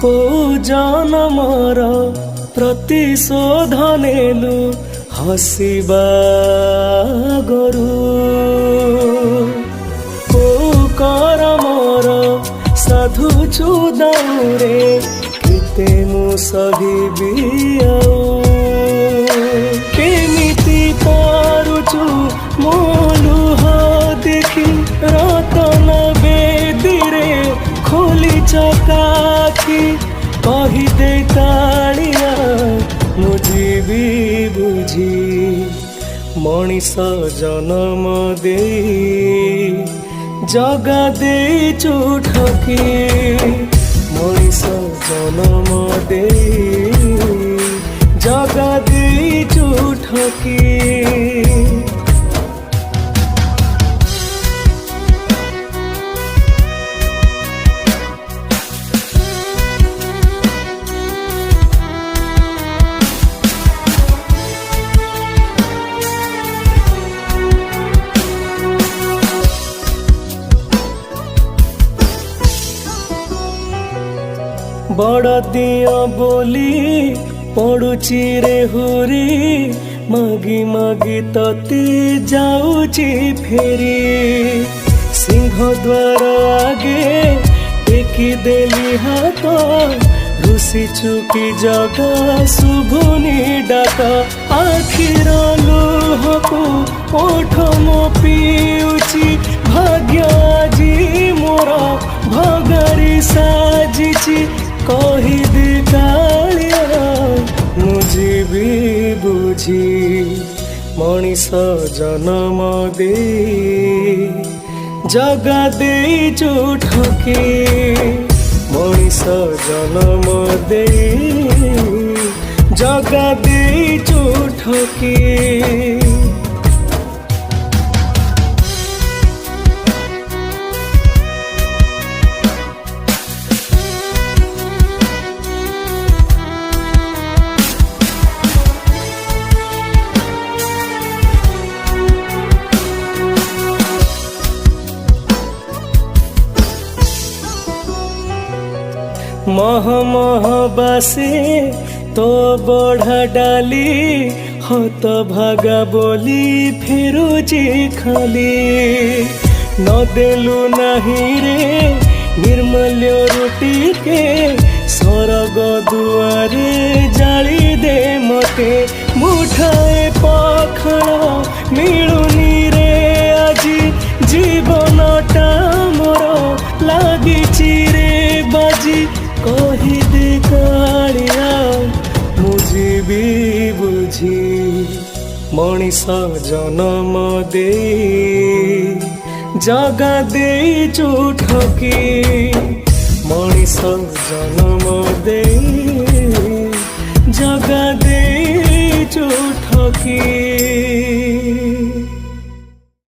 को जनमर प्रतिशोध नेलु हसिबा गरु को करमर साधु चुदाउरे किते मु सहिबी केमिति पारुचु मो लुह देखि रतन बेदीरे खोली चकाखी कही दे कालिया मुझी बुझी मनीष जन्म दे जगा दे चुठकी मनीष जन्म दे जगा दे चुठकी बड़ दिया बोली पड़ुची रे हुरी मागी मागी तती जाऊची फेरी सिंह द्वार आगे टेकी देली हाथ रुसी चुकी जगा शुभुनी डाक आखिर लुहकु ओठ मो पिउची भाग्य आजी मोर भगारी साजिची कही दे कालिया मुझे भी बुझी मनीष जन्म दे जगा दे चुठकी मनीष जन्म दे जगा दे चुठकी मह मह बासे तो बढ़ा डाली हत भागा बोली फेरुची खाली न देलु नहीं रे निर्मल्य रुटी के सरग दुआरे जाली दे मते मुठाए पखाड़ मिलुनी रे आजी जीवनटा मोर लागिची रे बाजी कही दे कालिया मुझे भी बुझी मनीष जन्म दे जगा दे चुठकी मनीष जन्म दे जगा दे चुठकी।